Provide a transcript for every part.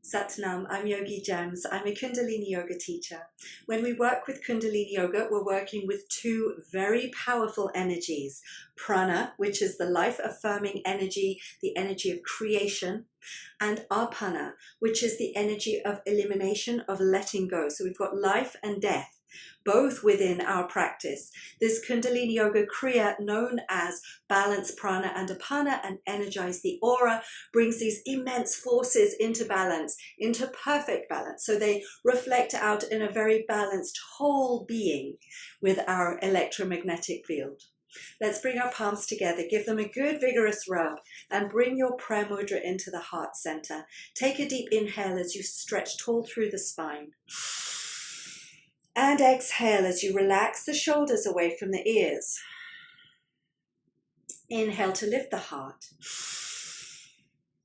Satnam, I'm Yogigems. I'm a Kundalini yoga teacher. When we work with Kundalini yoga, we're working with two very powerful energies. Prana, which is the life-affirming energy, the energy of creation, and apana, which is the energy of elimination, of letting go. So we've got life and death, both within our practice. This Kundalini yoga kriya, known as balance prana and apana and energize the aura, brings these immense forces into balance, into perfect balance. So they reflect out in a very balanced whole being with our electromagnetic field. Let's bring our palms together, give them a good vigorous rub, and bring your prayer mudra into the heart center. Take a deep inhale as you stretch tall through the spine. And exhale as you relax the shoulders away from the ears. Inhale to lift the heart.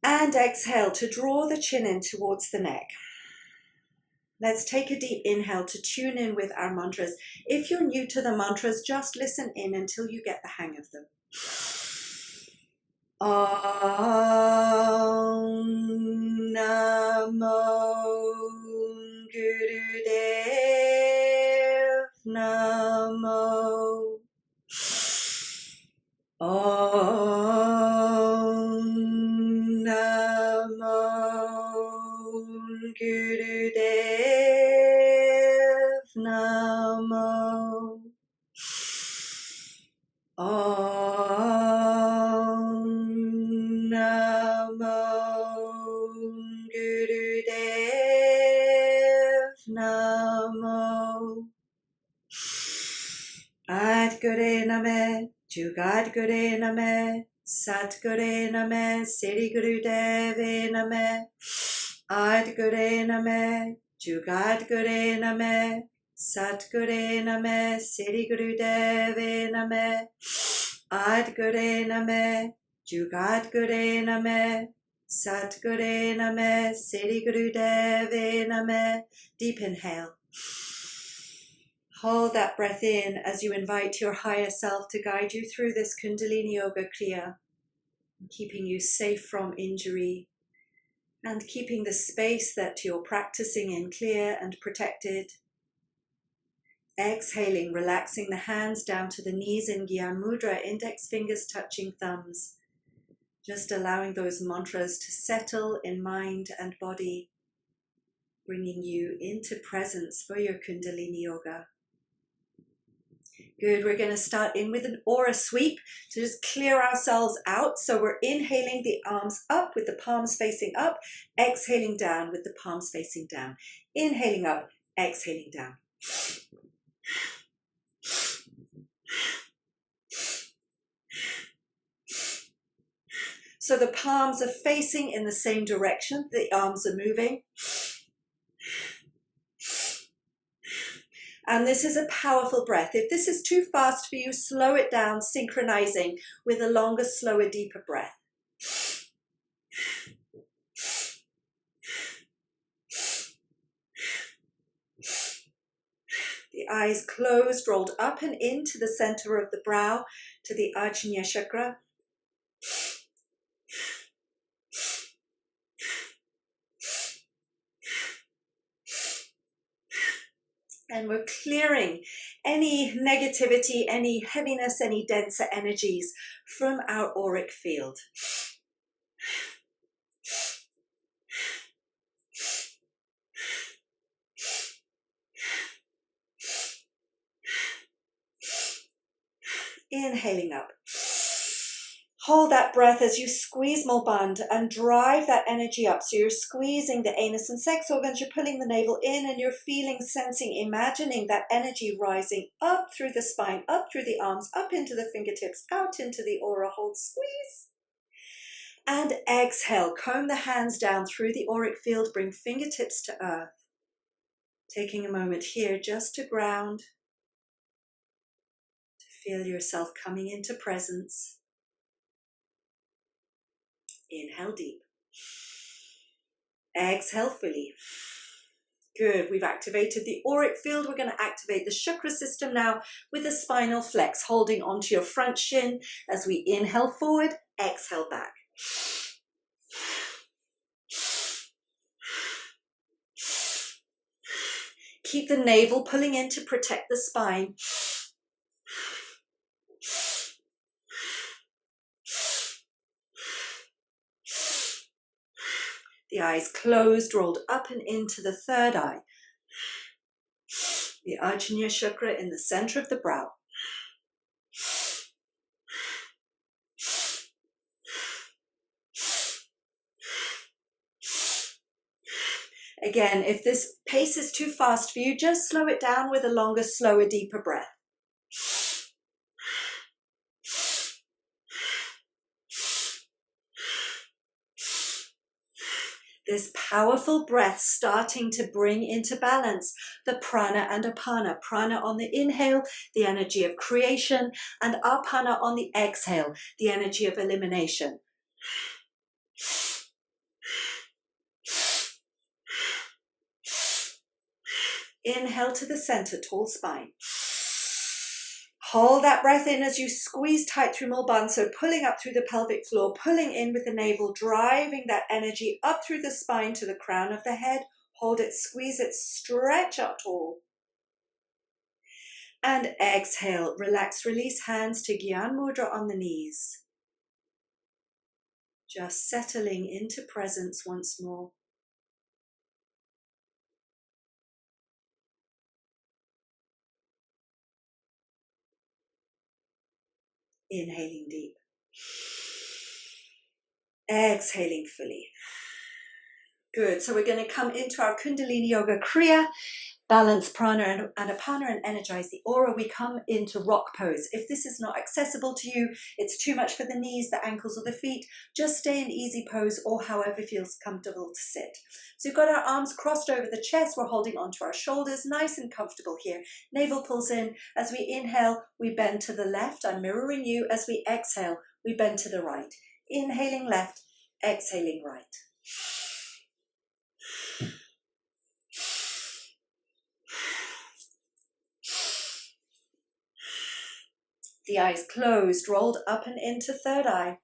And exhale to draw the chin in towards the neck. Let's take a deep inhale to tune in with our mantras. If you're new to the mantras, just listen in until you get the hang of them. Om Namo Gurudev Namo. Om Namo Gurudev Namo. Om Namo Gurudev Namo. Adgure Name, Jugadgure Name, Satgure Name, Siri Gurudeve Name. Adgure Name, Jugadgure Name, Satgure Name, Siri Gurudeve Name. Adgure Name, Jugadgure Name, Satgure Name, Siri Gurudeve Name. Deep inhale. Hold that breath in as you invite your higher self to guide you through this Kundalini yoga kriya, keeping you safe from injury and keeping the space that you're practicing in clear and protected. Exhaling, relaxing the hands down to the knees in Gyan Mudra, index fingers touching thumbs. Just allowing those mantras to settle in mind and body, bringing you into presence for your Kundalini yoga. Good, we're going to start in with an aura sweep to just clear ourselves out. So we're inhaling the arms up with the palms facing up, exhaling down with the palms facing down. Inhaling up, exhaling down. So the palms are facing in the same direction, the arms are moving. And this is a powerful breath. If this is too fast for you, slow it down, synchronizing with a longer, slower, deeper breath. The eyes closed, rolled up and into the center of the brow to the Ajna chakra. And we're clearing any negativity, any heaviness, any denser energies from our auric field. Inhaling up. Hold that breath as you squeeze Mulband and drive that energy up. So you're squeezing the anus and sex organs, you're pulling the navel in and you're feeling, sensing, imagining that energy rising up through the spine, up through the arms, up into the fingertips, out into the aura. Hold, squeeze. And exhale, comb the hands down through the auric field, bring fingertips to earth. Taking a moment here just to ground, to feel yourself coming into presence. Inhale deep. Exhale fully. Good. We've activated the auric field. We're going to activate the chakra system now with a spinal flex, holding onto your front shin as we inhale forward, exhale back. Keep the navel pulling in to protect the spine. The eyes closed, rolled up and into the third eye. The Ajna chakra in the center of the brow. Again, if this pace is too fast for you, just slow it down with a longer, slower, deeper breath. This powerful breath starting to bring into balance the prana and apana. Prana on the inhale, the energy of creation, and apana on the exhale, the energy of elimination. Inhale to the center, tall spine. Hold that breath in as you squeeze tight through Mulban, so pulling up through the pelvic floor, pulling in with the navel, driving that energy up through the spine to the crown of the head. Hold it, squeeze it, stretch up tall. And exhale, relax, release hands to Gyan Mudra on the knees. Just settling into presence once more. Inhaling deep. Exhaling fully. Good. So we're going to come into our Kundalini Yoga Kriya. Balance prana and apana and energize the aura. We come into rock pose. If this is not accessible to you, it's too much for the knees, the ankles, or the feet, just stay in easy pose or however feels comfortable to sit. So we've got our arms crossed over the chest. We're holding onto our shoulders, nice and comfortable here. Navel pulls in. As we inhale, we bend to the left. I'm mirroring you. As we exhale, we bend to the right. Inhaling left, exhaling right. The eyes closed, rolled up and into third eye.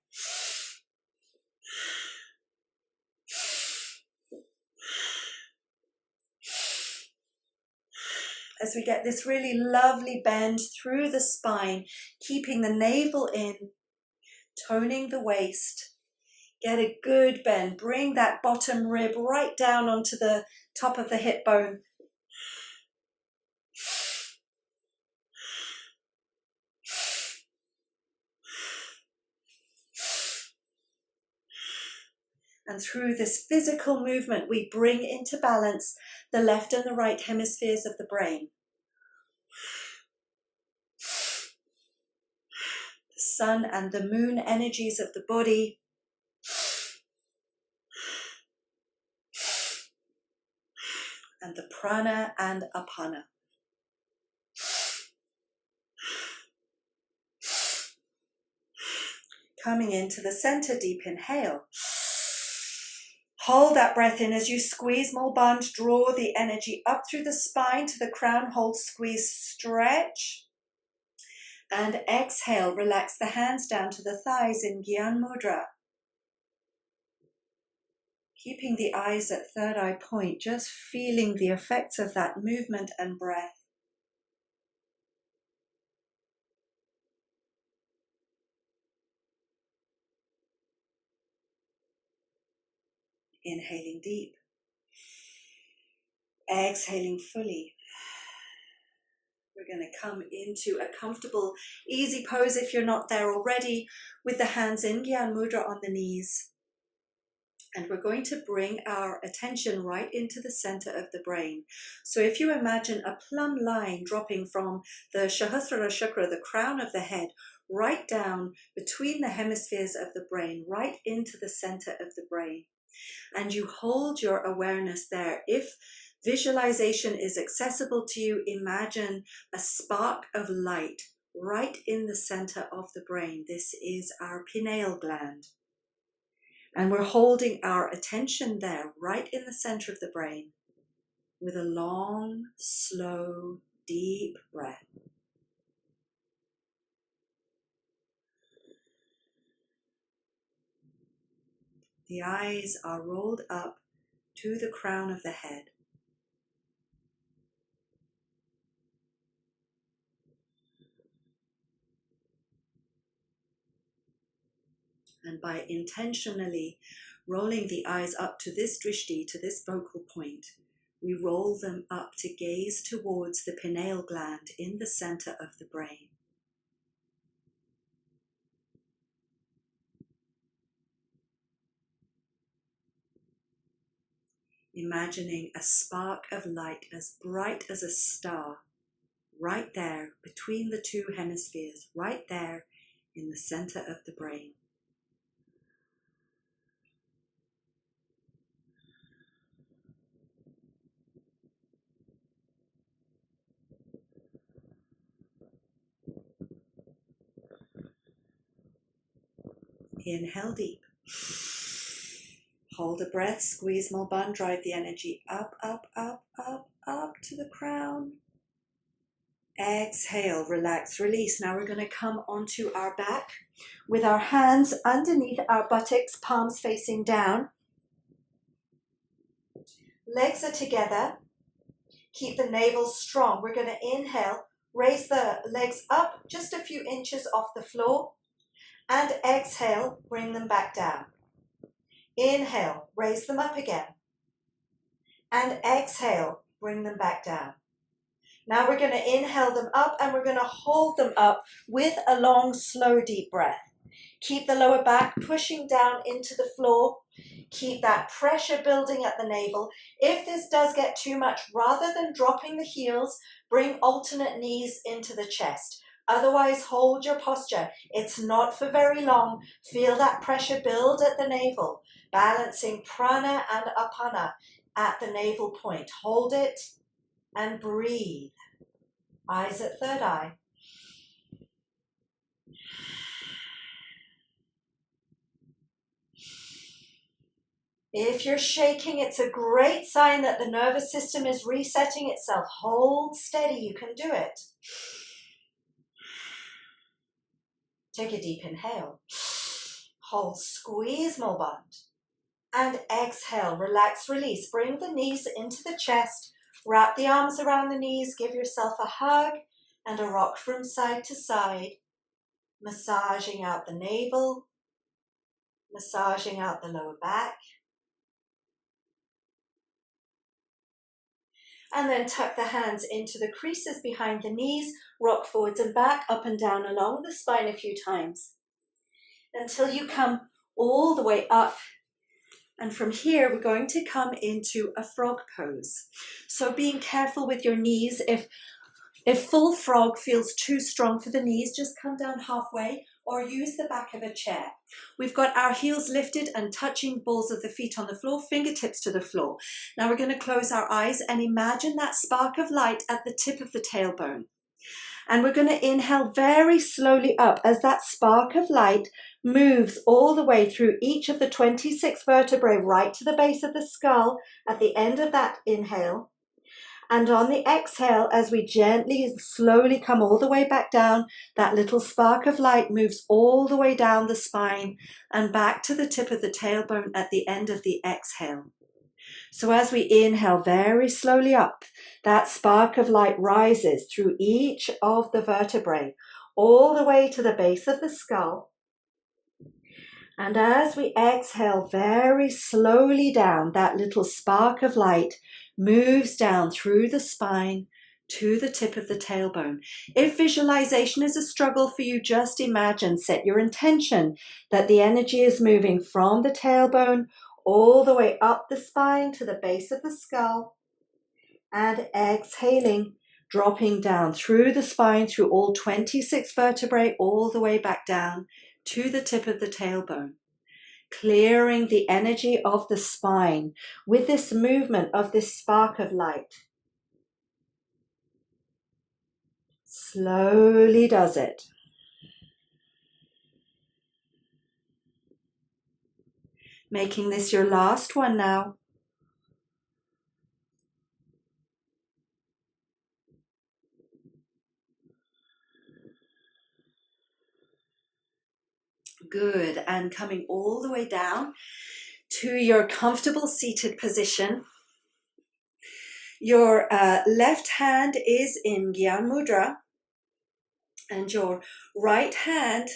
As we get this really lovely bend through the spine, keeping the navel in, toning the waist. Get a good bend. Bring that bottom rib right down onto the top of the hip bone. And through this physical movement, we bring into balance the left and the right hemispheres of the brain. The sun and the moon energies of the body. And the prana and apana. Coming into the center, deep inhale. Hold that breath in as you squeeze Mulband, draw the energy up through the spine to the crown, hold, squeeze, stretch. And exhale, relax the hands down to the thighs in Gyan Mudra. Keeping the eyes at third eye point, just feeling the effects of that movement and breath. Inhaling deep. Exhaling fully. We're going to come into a comfortable, easy pose if you're not there already, with the hands in Gyan Mudra on the knees. And we're going to bring our attention right into the center of the brain. So if you imagine a plumb line dropping from the Shavasana chakra, the crown of the head, right down between the hemispheres of the brain, right into the center of the brain. And you hold your awareness there. If visualization is accessible to you, imagine a spark of light right in the center of the brain. This is our pineal gland. And we're holding our attention there, right in the center of the brain, with a long, slow, deep breath. The eyes are rolled up to the crown of the head. And by intentionally rolling the eyes up to this drishti, to this focal point, we roll them up to gaze towards the pineal gland in the center of the brain. Imagining a spark of light as bright as a star, right there between the two hemispheres, right there in the center of the brain. Inhale deep. Hold a breath, squeeze more bun, drive the energy up, up, up, up, up to the crown. Exhale, relax, release. Now we're going to come onto our back with our hands underneath our buttocks, palms facing down. Legs are together. Keep the navel strong. We're going to inhale, raise the legs up just a few inches off the floor. And exhale, bring them back down. Inhale, raise them up again. And exhale, bring them back down. Now we're going to inhale them up and we're going to hold them up with a long, slow, deep breath. Keep the lower back pushing down into the floor. Keep that pressure building at the navel. If this does get too much, rather than dropping the heels, bring alternate knees into the chest. Otherwise, hold your posture. It's not for very long. Feel that pressure build at the navel, balancing prana and apana at the navel point. Hold it and breathe. Eyes at third eye. If you're shaking, it's a great sign that the nervous system is resetting itself. Hold steady, you can do it. Take a deep inhale. Hold, squeeze more bond. And exhale, relax, release. Bring the knees into the chest. Wrap the arms around the knees. Give yourself a hug and a rock from side to side. Massaging out the navel. Massaging out the lower back. And then tuck the hands into the creases behind the knees. Rock forwards and back, up and down along the spine a few times. Until you come all the way up. And from here, we're going to come into a frog pose. So being careful with your knees. If full frog feels too strong for the knees, just come down halfway or use the back of a chair. We've got our heels lifted and touching balls of the feet on the floor, fingertips to the floor. Now we're going to close our eyes and imagine that spark of light at the tip of the tailbone. And we're going to inhale very slowly up as that spark of light moves all the way through each of the 26 vertebrae right to the base of the skull at the end of that inhale. And on the exhale, as we gently, slowly come all the way back down, that little spark of light moves all the way down the spine and back to the tip of the tailbone at the end of the exhale. So as we inhale very slowly up, that spark of light rises through each of the vertebrae, all the way to the base of the skull. And as we exhale very slowly down, that little spark of light moves down through the spine to the tip of the tailbone. If visualization is a struggle for you, just imagine, set your intention that the energy is moving from the tailbone all the way up the spine to the base of the skull, and exhaling, dropping down through the spine, through all 26 vertebrae, all the way back down to the tip of the tailbone. Clearing the energy of the spine with this movement of this spark of light. Slowly does it. Making this your last one now. Good. And coming all the way down to your comfortable seated position. Your left hand is in Gyan Mudra. And your right hand,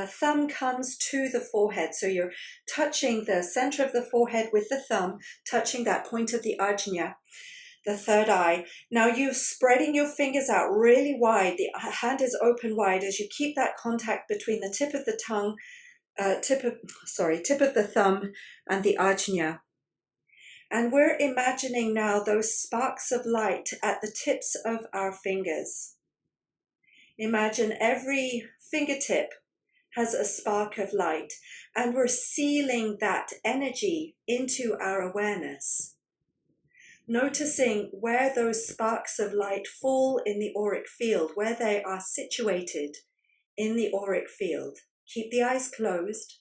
thumb comes to the forehead. So you're touching the center of the forehead with the thumb, touching that point of the ajna, the third eye. Now you're spreading your fingers out really wide. The hand is open wide as you keep that contact between the tip of the tongue, tip of the thumb and the ajna. And we're imagining now those sparks of light at the tips of our fingers. Imagine every fingertip has a spark of light, and we're sealing that energy into our awareness. Noticing where those sparks of light fall in the auric field, where they are situated in the auric field. Keep the eyes closed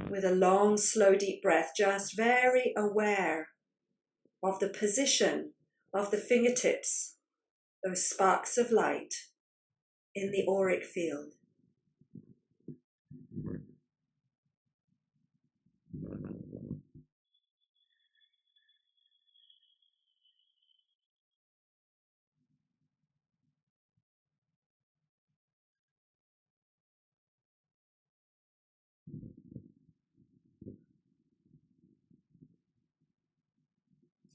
with a long, slow, deep breath, just very aware of the position of the fingertips, those sparks of light in the auric field.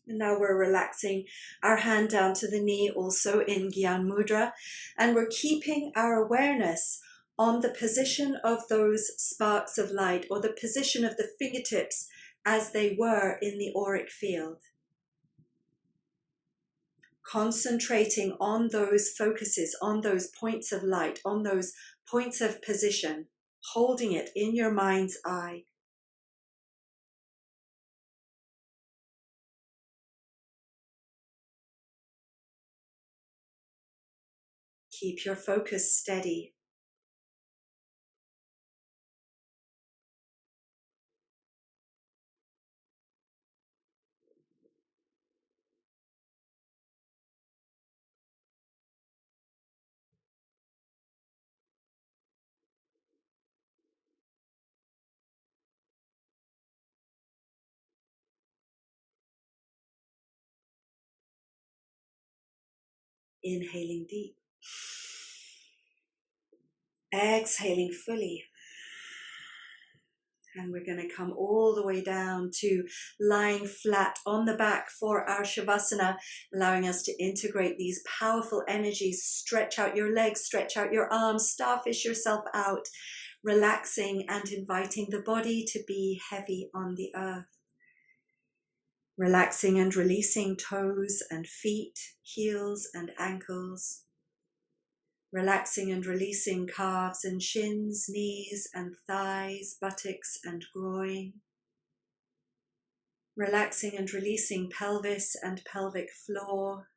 And now we're relaxing our hand down to the knee, also in Gyan Mudra, and we're keeping our awareness on the position of those sparks of light, or the position of the fingertips as they were in the auric field. Concentrating on those focuses, on those points of light, on those points of position, holding it in your mind's eye. Keep your focus steady. Inhaling deep. Exhaling fully. And we're going to come all the way down to lying flat on the back for our Shavasana, allowing us to integrate these powerful energies. Stretch out your legs, stretch out your arms, starfish yourself out, relaxing and inviting the body to be heavy on the earth. Relaxing and releasing toes and feet, heels and ankles. Relaxing and releasing calves and shins, knees and thighs, buttocks and groin. Relaxing and releasing pelvis and pelvic floor,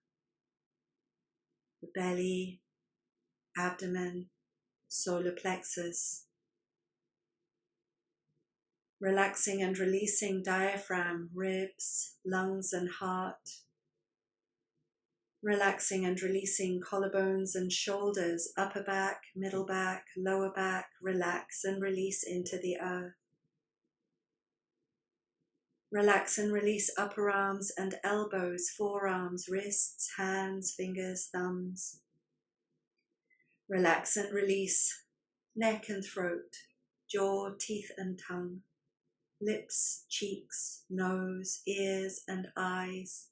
the belly, abdomen, solar plexus. Relaxing and releasing diaphragm, ribs, lungs and heart. Relaxing and releasing collarbones and shoulders, upper back, middle back, lower back. Relax and release into the earth. Relax and release upper arms and elbows, forearms, wrists, hands, fingers, thumbs. Relax and release neck and throat, jaw, teeth and tongue, lips, cheeks, nose, ears and eyes.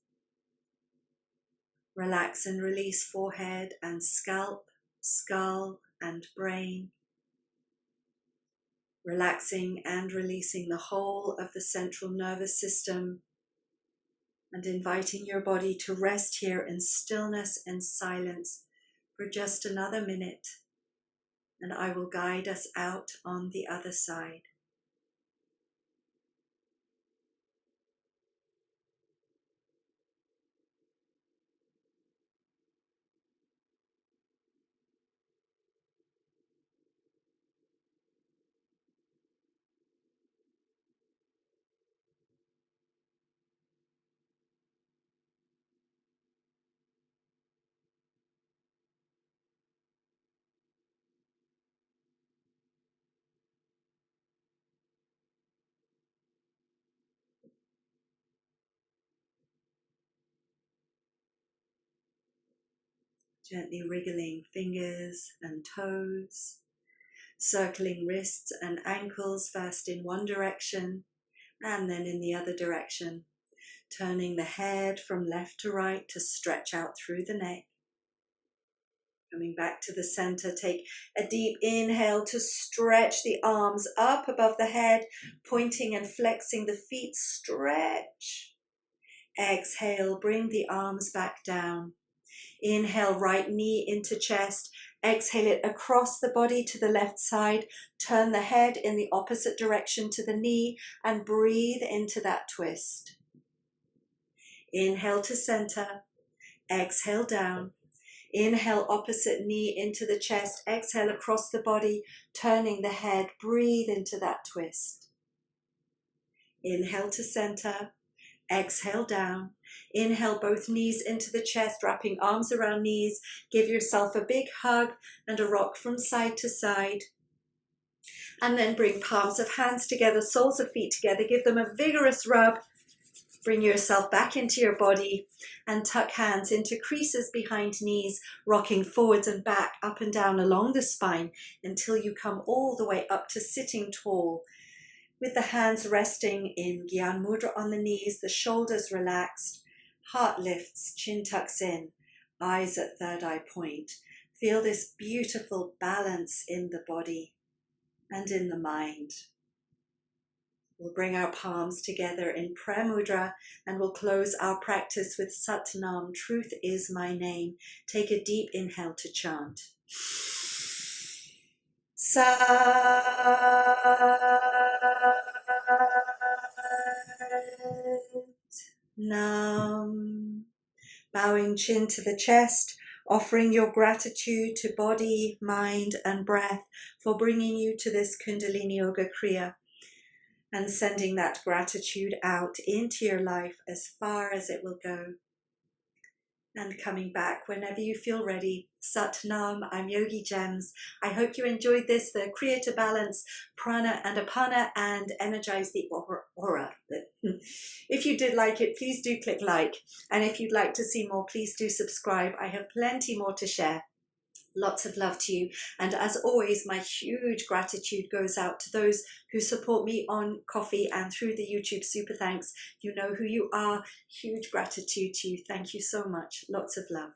Relax and release forehead and scalp, skull and brain. Relaxing and releasing the whole of the central nervous system, and inviting your body to rest here in stillness and silence for just another minute, and I will guide us out on the other side. Gently wriggling fingers and toes, circling wrists and ankles first in one direction and then in the other direction, turning the head from left to right to stretch out through the neck. Coming back to the center, take a deep inhale to stretch the arms up above the head, pointing and flexing the feet, stretch. Exhale, bring the arms back down. Inhale, right knee into chest. Exhale it across the body to the left side. Turn the head in the opposite direction to the knee and breathe into that twist. Inhale to center. Exhale down. Inhale, opposite knee into the chest. Exhale across the body, turning the head. Breathe into that twist. Inhale to center. Exhale down. Inhale, both knees into the chest, wrapping arms around knees. Give yourself a big hug and a rock from side to side. And then bring palms of hands together, soles of feet together. Give them a vigorous rub. Bring yourself back into your body and tuck hands into creases behind knees, rocking forwards and back, up and down along the spine until you come all the way up to sitting tall. With the hands resting in Gyan Mudra on the knees, the shoulders relaxed, heart lifts, chin tucks in, eyes at third eye point. Feel this beautiful balance in the body and in the mind. We'll bring our palms together in prayer mudra and we'll close our practice with Sat Nam, truth is my name. Take a deep inhale to chant. Sat Nam. Bowing chin to the chest, offering your gratitude to body, mind and breath for bringing you to this Kundalini Yoga kriya. And sending that gratitude out into your life as far as it will go. And coming back whenever you feel ready. Sat Nam, I'm Yogigems. I hope you enjoyed this, the kriya to balance prana and apana and energize the aura. If you did like it, please do click like. And if you'd like to see more, please do subscribe. I have plenty more to share. Lots of love to you. And as always, my huge gratitude goes out to those who support me on Coffee and through the YouTube Super Thanks. You know who you are. Huge gratitude to you. Thank you so much. Lots of love.